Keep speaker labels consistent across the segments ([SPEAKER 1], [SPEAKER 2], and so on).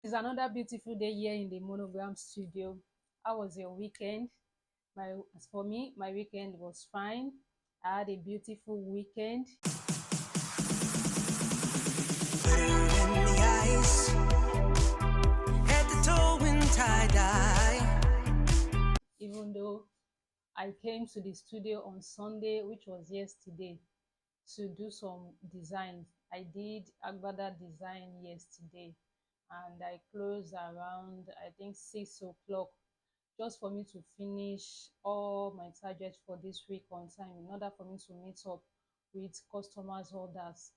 [SPEAKER 1] It's another beautiful day here in the Monogram studio. How was your weekend? As for me, my weekend was fine. I had a beautiful weekend.
[SPEAKER 2] In the ice, head to toe in tie-dye.
[SPEAKER 1] Even though I came to the studio on Sunday, which was yesterday, to do some designs. I did Agbada design yesterday and I closed around I think 6 o'clock, just for me to finish all my targets for this week on time in order for me to meet up with customers orders,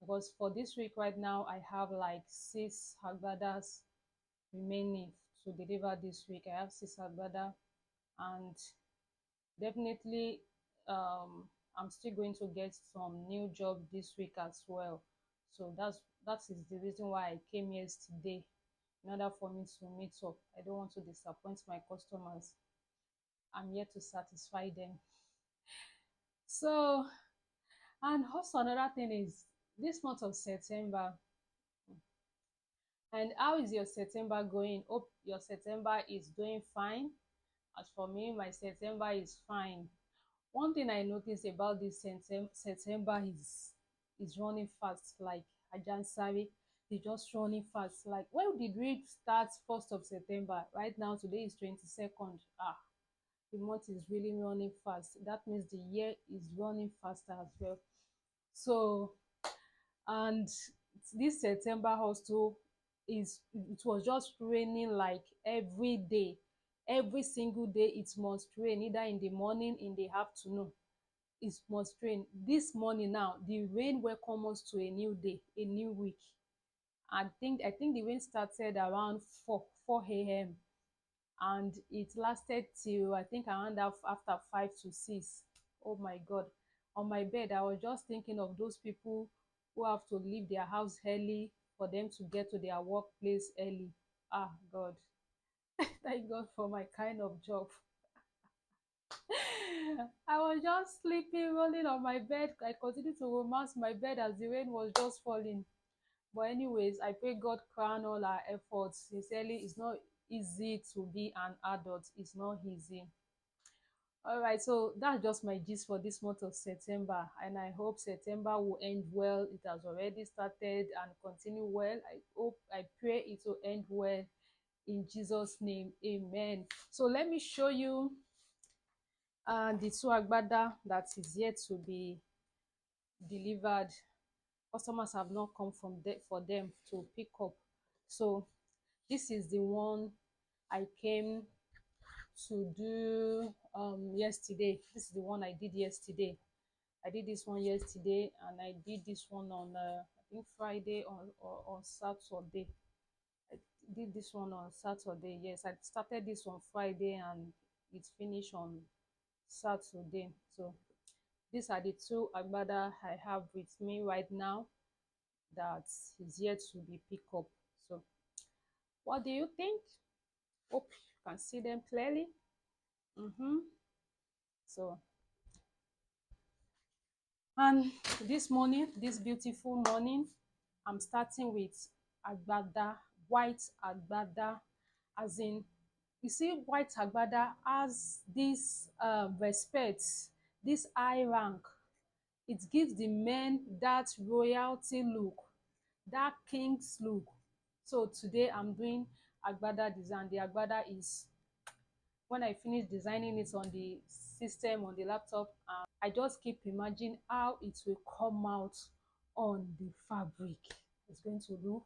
[SPEAKER 1] because for this week right now I have like 6 Agbadas remaining to deliver this week. I have 6 Agbada, and definitely I'm still going to get some new job this week as well. So that is the reason why I came yesterday, in order for me to meet up. I don't want to disappoint my customers. I'm here to satisfy them. So, and also another thing is this month of September. And how is your September going? Hope your September is doing fine. As for me, my September is fine. One thing I noticed about this September is running fast, like Ajansari. They just running fast. Like, when did we start 1st of September? Right now, today is 22nd. The month is really running fast. That means the year is running faster as well. So, and this September also it was just raining like every day. Every single day it must rain, either in the morning, in the afternoon. It must rain. This morning now, the rain welcome us to a new day, a new week. I think the rain started around 4 a.m. and it lasted till I think around after 5 to 6. Oh my God. On my bed, I was just thinking of those people who have to leave their house early for them to get to their workplace early. Ah, God. Thank God for my kind of job. I was just sleeping, rolling on my bed. I continued to romance my bed as the rain was just falling. But anyways, I pray God crown all our efforts. Sincerely, it's not easy to be an adult. It's not easy. All right, so that's just my gist for this month of September, and I hope September will end well. It has already started and continue well. I pray it will end well in Jesus' name. Amen. So let me show you the two Agbada that is yet to be delivered. Customers have not come for them to pick up. So this is the one I came to do yesterday. This is the one I did yesterday. I did this one yesterday, and I did this one on I think Friday or on Saturday. I did this one on Saturday. Yes, I started this on Friday and it finished on Saturday. So these are the two Agbada I have with me right now that is yet to be picked up. So what do you think? Hope you can see them clearly. So, and this morning, this beautiful morning, I'm starting with Agbada, white Agbada, as in, you see, white Agbada has this respect, this high rank. It gives the men that royalty look, that king's look. So today I'm doing Agbada design. The Agbada is, when I finish designing it on the system, on the laptop, I just keep imagining how it will come out on the fabric. It's going to look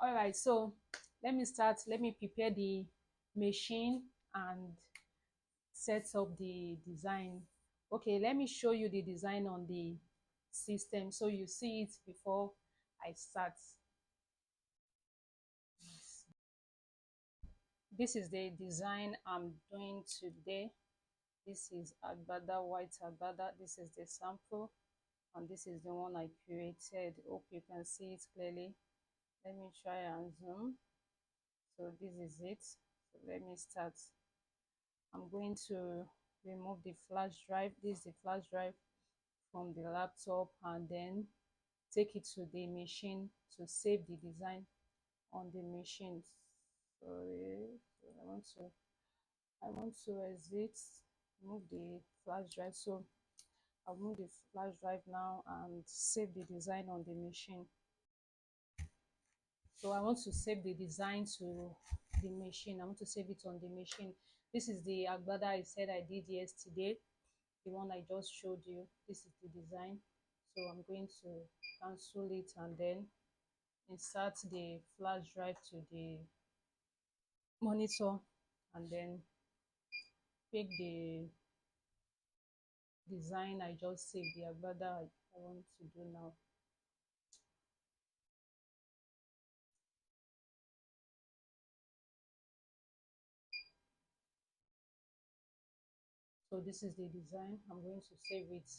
[SPEAKER 1] all right. So let me start. Let me prepare the machine and set up the design. Okay, let me show you the design on the system so you see it before I start. This is the design I'm doing today. This is Agbada, white Agbada. This is the sample, and this is the one I created. Hope you can see it clearly. Let me try and zoom. So this is it. So let me start. I'm going to remove the flash drive. This is the flash drive from the laptop, and then take it to the machine to save the design on the machine. Sorry, I want to exit, move the flash drive. So I'll move the flash drive now and save the design on the machine. So I want to save the design to the machine. I want to save it on the machine. This is the Agbada I said I did yesterday, the one I just showed you. This is the design. So I'm going to cancel it and then insert the flash drive to the monitor and then pick the design I just saved, the Agbada I want to do now. So this is the design. I'm going to save it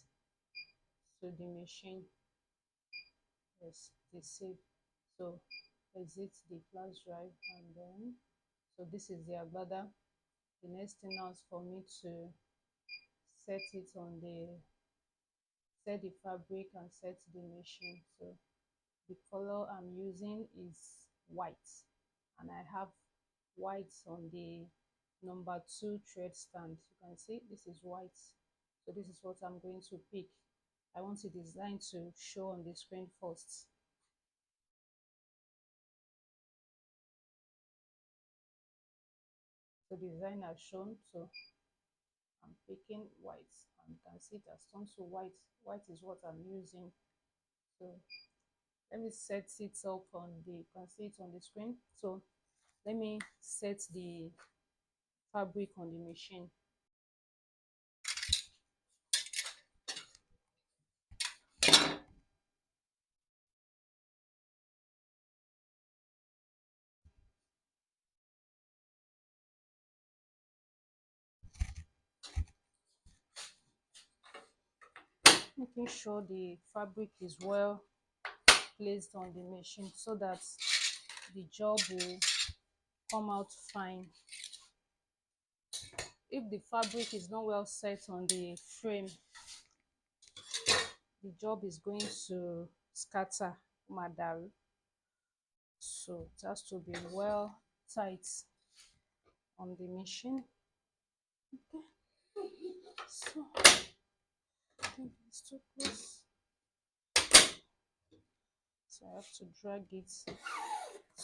[SPEAKER 1] to the machine. Yes, the save. So exit the flash drive and then, so this is the Agbada. The next thing now is for me to set it on the, set the fabric and set the machine. So the color I'm using is white, and I have white on the number 2 thread stand. You can see this is white. So this is what I'm going to pick. I want the design to show on the screen first. So the design has shown, so I'm picking white, and you can see it has turned to white. White is what I'm using. So let me set it up on the, you can see it on the screen. So let me set the fabric on the machine. Making sure the fabric is well placed on the machine so that the job will come out fine. If the fabric is not well set on the frame, the job is going to scatter, madaru. So it has to be well tight on the machine. Okay, so I think it's too close, so I have to drag it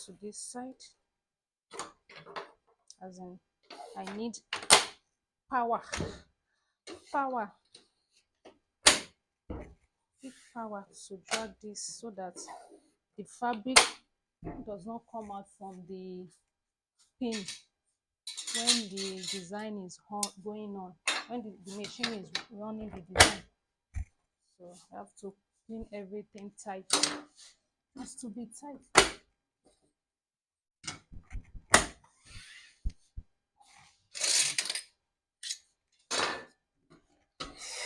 [SPEAKER 1] to this side, as in I need power, power, big power to drag this so that the fabric does not come out from the pin when the design is going on, when the machine is running the design. So I have to pin everything tight. It has to be tight.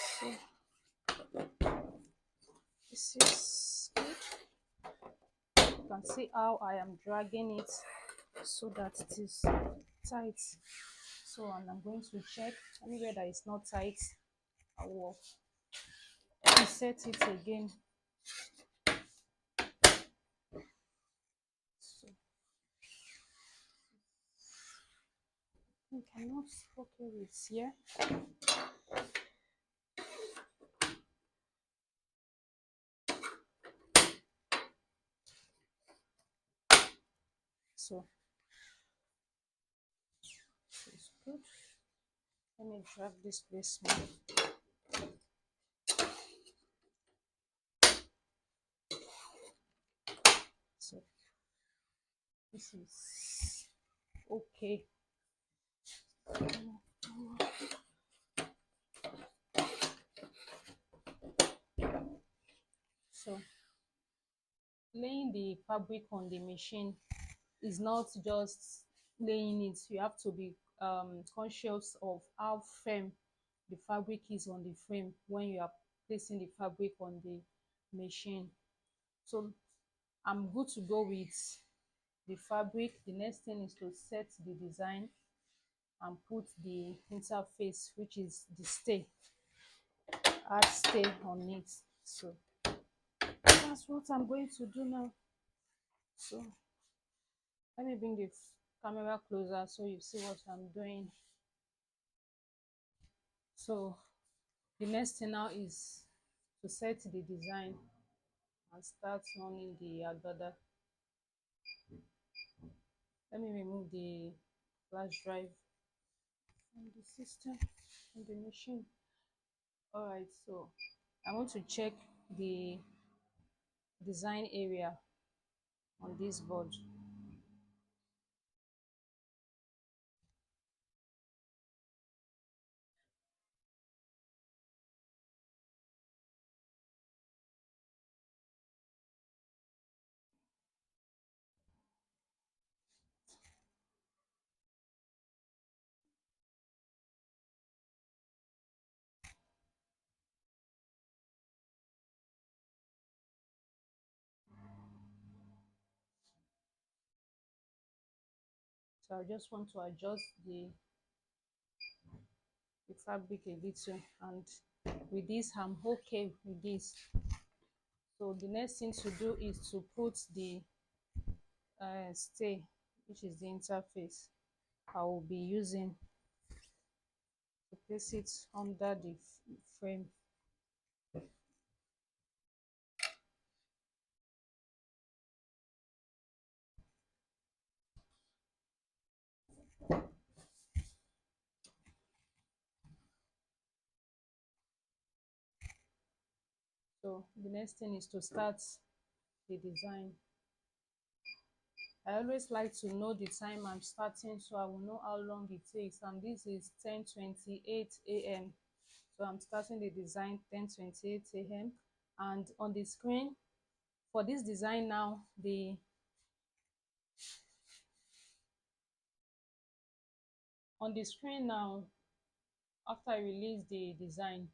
[SPEAKER 1] So this is good. You can see how I am dragging it so that it is tight. So, and I'm going to check anywhere that is not tight. I will reset it again. So I cannot okay with here. So this is good. Let me drag this place more. So this is okay. So laying the fabric on the machine is not just laying it. You have to be conscious of how firm the fabric is on the frame when you are placing the fabric on the machine. So I'm good to go with the fabric. The next thing is to set the design and put the interface, which is the stay, add stay on it. So that's what I'm going to do now. So let me bring the camera closer so you see what I'm doing. So the next thing now is to set the design and start running the Agbada. Let me remove the flash drive from the system, from the machine. Alright, so I want to check the design area on this board. So I just want to adjust the fabric a little, and with this I'm okay with this. So the next thing to do is to put the stay, which is the interface I will be using to place it under the frame. So the next thing is to start the design. I always like to know the time I'm starting so I will know how long it takes, and this is 10:28 a.m. So I'm starting the design 10:28 a.m. and on the screen for this design now, the on the screen now, after I release the design,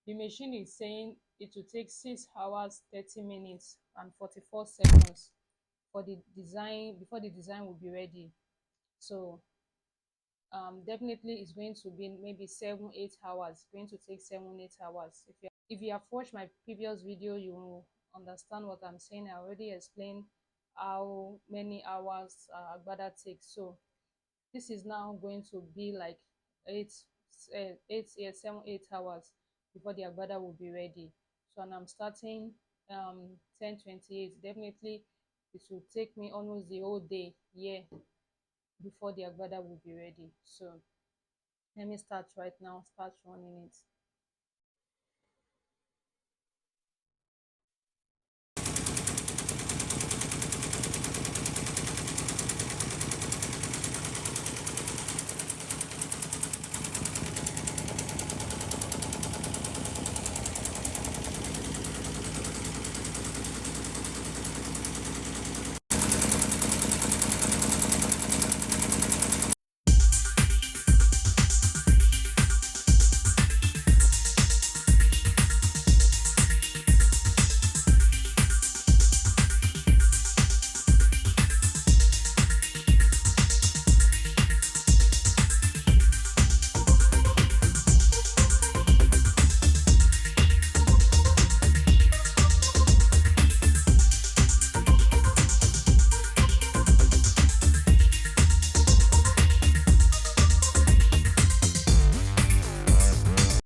[SPEAKER 1] the machine is saying it will take 6 hours 30 minutes and 44 seconds for the design, before the design will be ready. So definitely it's going to be maybe 7-8 hours. It's going to take 7-8 hours. If you have watched my previous video, you will understand what I'm saying. I already explained how many hours Agbada takes. So this is now going to be like 7-8 hours before the Agbada will be ready. So, and I'm starting 10:28. Definitely it will take me almost the whole day here before the Agbada will be ready. So let me start right now, start running it.